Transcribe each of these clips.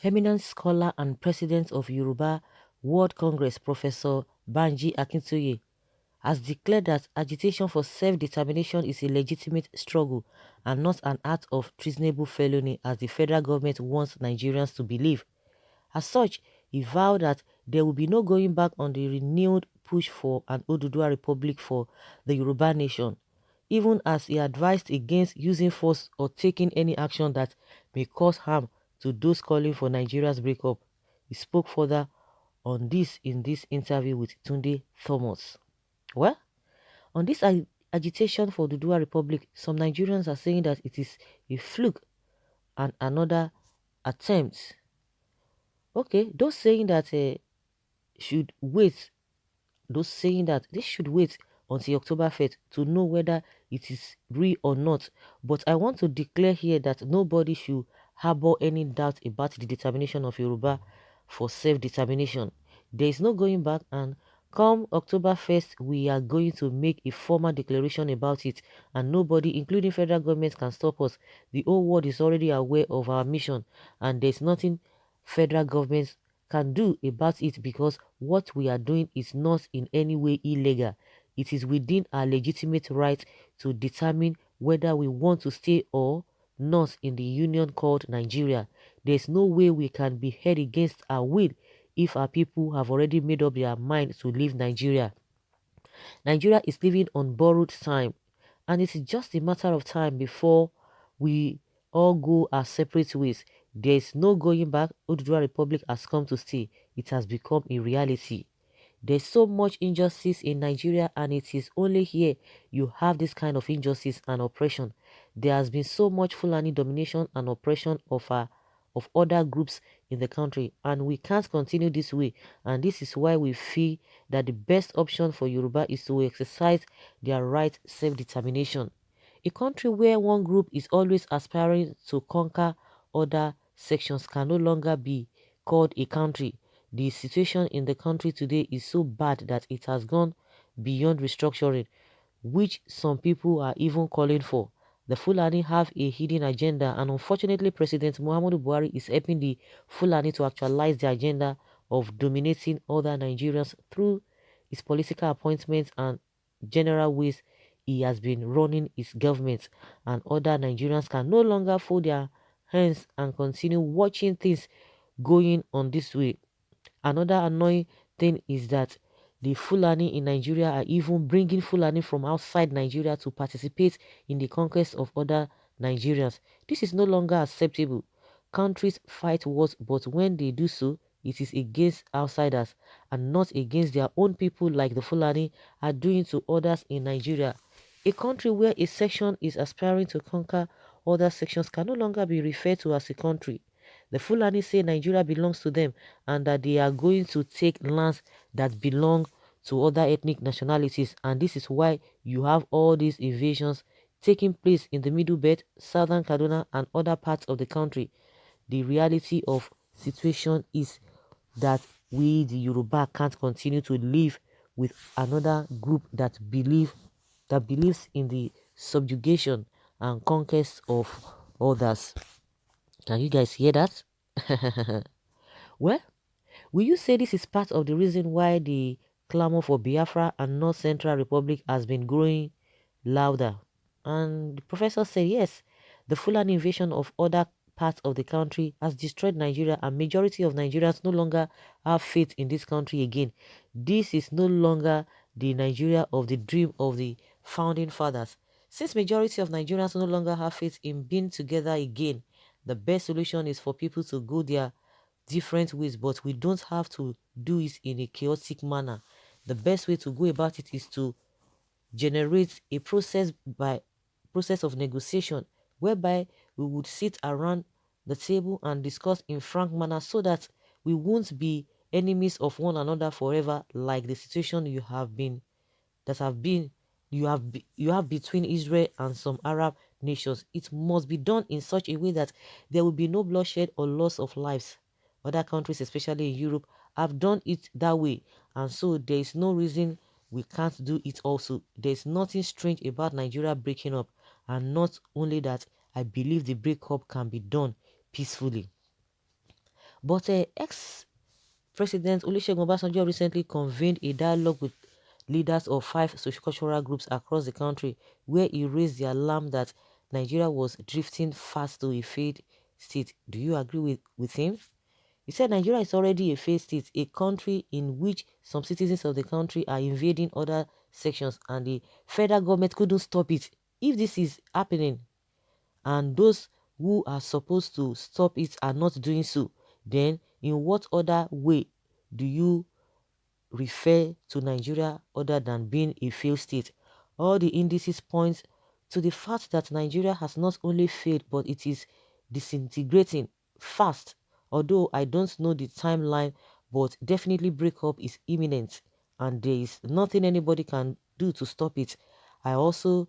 eminent scholar and president of Yoruba World Congress, Professor Banji Akintoye, has declared that agitation for self-determination is a legitimate struggle and not an act of treasonable felony as the federal government wants Nigerians to believe. As such, he vowed that there will be no going back on the renewed push for an Oduduwa Republic for the Yoruba nation, even as he advised against using force or taking any action that may cause harm to those calling for Nigeria's breakup. He spoke further on this in this interview with Tunde Thomas. Well, on this agitation for the Oduduwa Republic, some Nigerians are saying that it is a fluke and another attempt. Okay, those saying that should wait, those saying that they should wait until October 1st to know whether it is real or not. But I want to declare here that nobody should harbor any doubt about the determination of Yoruba for self-determination. There is no going back, and come October 1st, we are going to make a formal declaration about it, and nobody, including federal government, can stop us. The whole world is already aware of our mission, and there's nothing federal government can do about it because what we are doing is not in any way illegal. It is within our legitimate right to determine whether we want to stay or not in the union called Nigeria. There's no way we can be held against our will if our people have already made up their mind to leave Nigeria. Nigeria is living on borrowed time, and it is just a matter of time before we all go our separate ways. There is no going back. Oduduwa Republic has come to stay. It has become a reality. There's so much injustice in Nigeria, and it is only here you have this kind of injustice and oppression. There has been so much Fulani domination and oppression of other groups in the country, and we can't continue this way. And this is why we feel that the best option for Yoruba is to exercise their right self-determination. A country where one group is always aspiring to conquer other sections can no longer be called a country. The situation in the country today is so bad that it has gone beyond restructuring, which some people are even calling for. The Fulani have a hidden agenda, and unfortunately President Muhammadu Buhari is helping the Fulani to actualize the agenda of dominating other Nigerians through his political appointments and general ways he has been running his government, and other Nigerians can no longer fold their hands and continue watching things going on this way. Another annoying thing is that the Fulani in Nigeria are even bringing Fulani from outside Nigeria to participate in the conquest of other Nigerians. This is no longer acceptable. Countries fight wars, but when they do so, it is against outsiders and not against their own people like the Fulani are doing to others in Nigeria. A country where a section is aspiring to conquer other sections can no longer be referred to as a country. The Fulani say Nigeria belongs to them and that they are going to take lands that belong to other ethnic nationalities, and this is why you have all these invasions taking place in the Middle Belt, Southern Kaduna and other parts of the country. The reality of situation is that we the Yoruba can't continue to live with another group that believes in the subjugation and conquest of others. Can you guys hear that? Well, will you say this is part of the reason why the clamor for Biafra and North Central Republic has been growing louder? And the professor said yes, the Fulani invasion of other parts of the country has destroyed Nigeria, and majority of Nigerians no longer have faith in this country again. This is no longer the Nigeria of the dream of the founding fathers. Since majority of Nigerians no longer have faith in being together again, the best solution is for people to go their different ways, but we don't have to do it in a chaotic manner. The best way to go about it is to generate a process of negotiation whereby we would sit around the table and discuss in frank manner so that we won't be enemies of one another forever, like the situation that have been you have between Israel and some Arab nations. It must be done in such a way that there will be no bloodshed or loss of lives. Other countries, especially in Europe, have done it that way, and so there is no reason we can't do it also. There is nothing strange about Nigeria breaking up, and not only that, I believe the breakup can be done peacefully. But ex-president Olusegun Obasanjo recently convened a dialogue with leaders of 5 sociocultural groups across the country, where he raised the alarm that Nigeria was drifting fast to a failed state. Do you agree with him? He said Nigeria is already a failed state, a country in which some citizens of the country are invading other sections, and the federal government couldn't stop it. If this is happening and those who are supposed to stop it are not doing so, then in what other way do you refer to Nigeria other than being a failed state? All the indices point to the fact that Nigeria has not only failed, but it is disintegrating fast. Although I don't know the timeline, but definitely breakup is imminent and there is nothing anybody can do to stop it. I also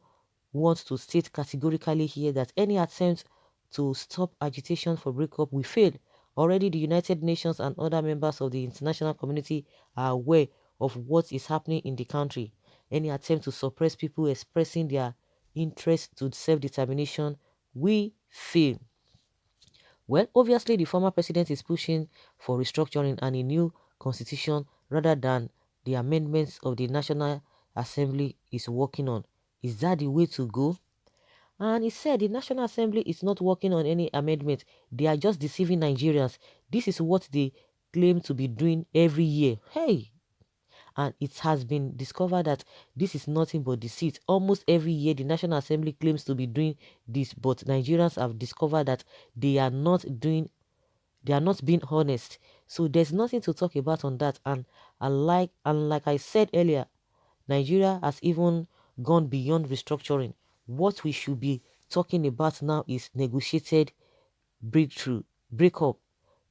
want to state categorically here that any attempt to stop agitation for breakup will fail. Already, the United Nations and other members of the international community are aware of what is happening in the country. Any attempt to suppress people expressing their interest to self-determination will fail. Well, obviously, the former president is pushing for restructuring and a new constitution rather than the amendments of the National Assembly is working on. Is that the way to go? And he said the National Assembly is not working on any amendment. They are just deceiving Nigerians. This is what they claim to be doing every year. Hey! And it has been discovered that this is nothing but deceit. Almost every year, the National Assembly claims to be doing this, but Nigerians have discovered that they are not doing, they are not being honest. So there's nothing to talk about on that. And like I said earlier, Nigeria has even gone beyond restructuring. What we should be talking about now is negotiated breakthrough, breakup.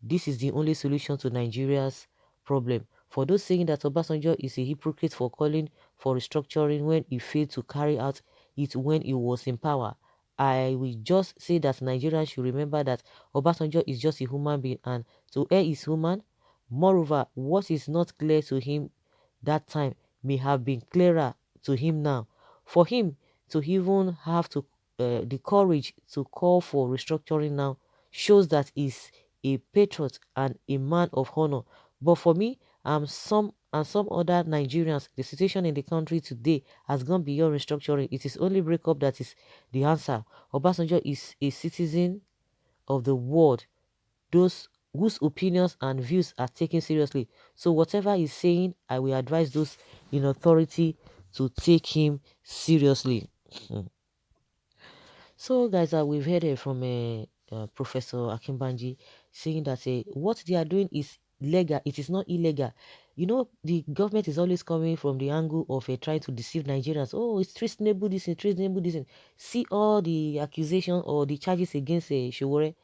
This is the only solution to Nigeria's problem. For those saying that Obasanjo is a hypocrite for calling for restructuring when he failed to carry out it when he was in power, I will just say that Nigerians should remember that Obasanjo is just a human being and to err is human. Moreover, what is not clear to him that time may have been clearer to him now. For him to even have to the courage to call for restructuring now shows that he's a patriot and a man of honor. But for me, some other Nigerians, the situation in the country today has gone beyond restructuring. It is only breakup that is the answer. Obasanjo is a citizen of the world, those whose opinions and views are taken seriously. So whatever he's saying, I will advise those in authority to take him seriously. So, guys, we've heard from Professor Akimbanji saying that what they are doing is legal. It is not illegal. You know, the government is always coming from the angle of trying to deceive Nigerians. Oh, it's treasonable this, it's treasonable this. See all the accusation or the charges against Showore.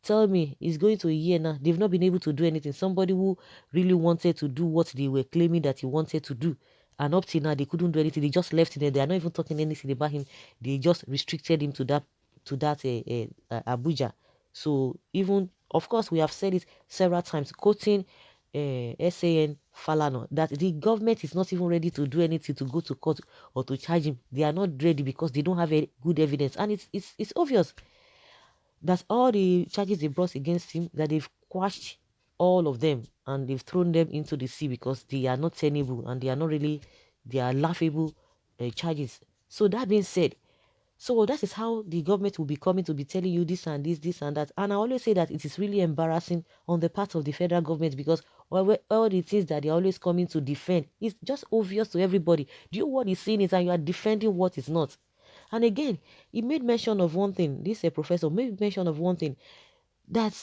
Tell me, it's going to a year now. They've not been able to do anything. Somebody who really wanted to do what they were claiming that he wanted to do. And up till now, they couldn't do anything. They just left him there. They are not even talking anything about him. They just restricted him to that Abuja. So even, of course, we have said it several times, quoting SAN Falano, that the government is not even ready to do anything to go to court or to charge him. They are not ready because they don't have any good evidence. And it's obvious that all the charges they brought against him, that they've quashed all of them and they've thrown them into the sea because they are not tenable and they are not really, they are laughable charges. So that being said, so that is how the government will be coming to be telling you this and this and that. And I always say that it is really embarrassing on the part of the federal government because all the things that they're always coming to defend is just obvious to everybody. Do you know what is saying is and you are defending what is not? And again, he made mention of one thing. This professor made mention of one thing that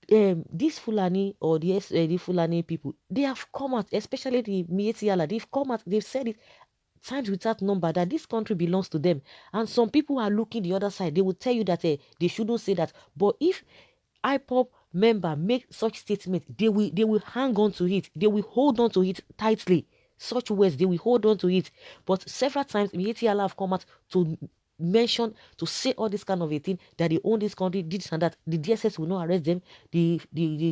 this Fulani or the Fulani people, they have come out, especially the Mietiala, they've come out, they've said it times without number that this country belongs to them. And some people are looking the other side. They will tell you that they shouldn't say that. But if IPOP member make such statement, they will hang on to it. They will hold on to it tightly. Such words, they will hold on to it. But several times, Mietiala have come out to mention, to say all this kind of a thing, that they own this country, this and that. The DSS will not arrest them. The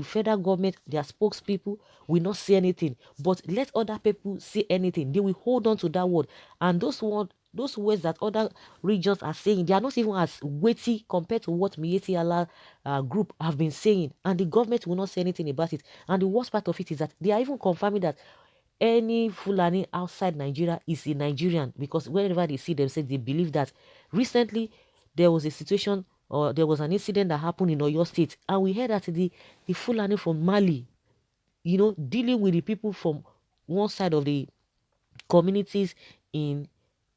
federal government, their spokespeople will not say anything. But let other people say anything. They will hold on to that word. And those words Those words that other regions are saying, they are not even as weighty compared to what Miyetti Allah group have been saying, and the government will not say anything about it. And the worst part of it is that they are even confirming that any Fulani outside Nigeria is a Nigerian, because whenever they see themselves, they believe that. Recently, there was a situation, or there was an incident that happened in Oyo State, and we heard that the Fulani from Mali, dealing with the people from one side of the communities in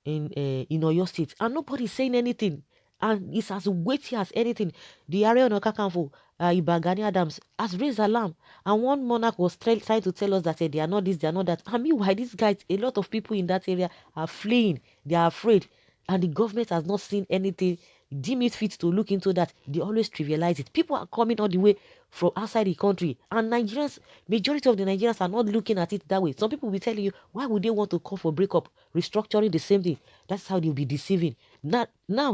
in Oyo State, and nobody's saying anything. And it's as weighty as anything. The area on Okakanfo, Iba Gani Adams, has raised alarm. And one monarch was trying to tell us that they are not this, they are not that. I mean, why these guys, a lot of people in that area are fleeing, they are afraid, and the government has not seen anything, deem it fit to look into that. They always trivialize it. People are coming all the way from outside the country, and Nigerians, majority of the Nigerians are not looking at it that way. Some people will be telling you, why would they want to call for breakup, restructuring, the same thing? That's how they'll be deceiving. Now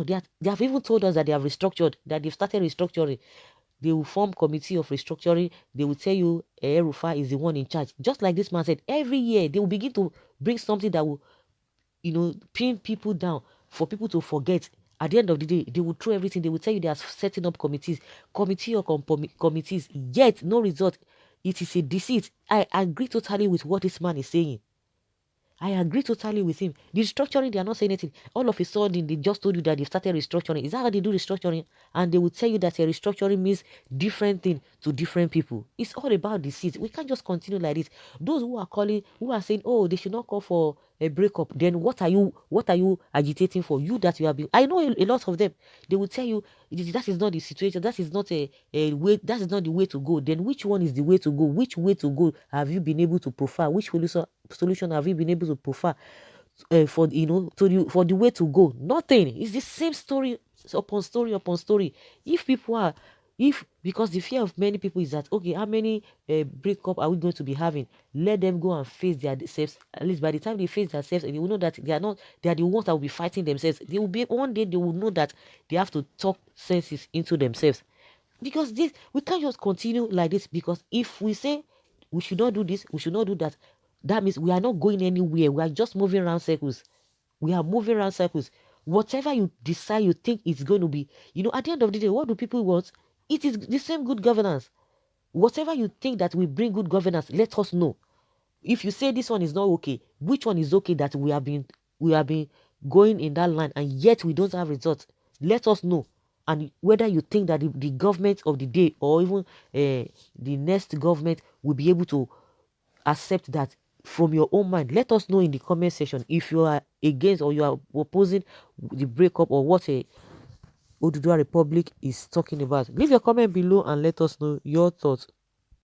they have even told us that they have restructured, that they've started restructuring. They will form committee of restructuring. They will tell you Rufa is the one in charge. Just like this man said, every year they will begin to bring something that will, pin people down for people to forget. At the end of the day, they will throw everything. They will tell you they are setting up committees, yet no result. It is a deceit. I agree totally with what this man is saying. I agree totally with him. The restructuring, they are not saying anything. All of a sudden, they just told you that they've started restructuring. Is that how they do restructuring? And they will tell you that a restructuring means different thing to different people. It's all about deceit. We can't just continue like this. Those who are saying, oh, they should not call for a breakup, then what are you agitating for? You that you have been, I know a lot of them, they will tell you that is not the situation, that is not a way, that is not the way to go. Then which one is the way to go? Which way to go have you been able to prefer? Which solution have you been able to prefer for for the way to go? Nothing. It's the same story upon story upon story. If people are, if because the fear of many people is that, okay, how many breakup are we going to be having? Let them go and face their selves. At least by the time they face themselves, they will know that they are the ones that will be fighting themselves. They will be, one day they will know that they have to talk senses into themselves. Because this, we can't just continue like this, because if we say we should not do this, we should not do that, that means we are not going anywhere. We are just moving around circles. We are moving around circles. Whatever you decide you think it's going to be, at the end of the day, what do people want? It is the same good governance. Whatever you think that will bring good governance, let us know. If you say this one is not okay, which one is okay that we have been going in that line and yet we don't have results? Let us know. And whether you think that the government of the day, or even the next government, will be able to accept that from your own mind. Let us know in the comment section if you are against or you are opposing the breakup, or what a Oduduwa Republic is talking about. Leave your comment below and let us know your thoughts.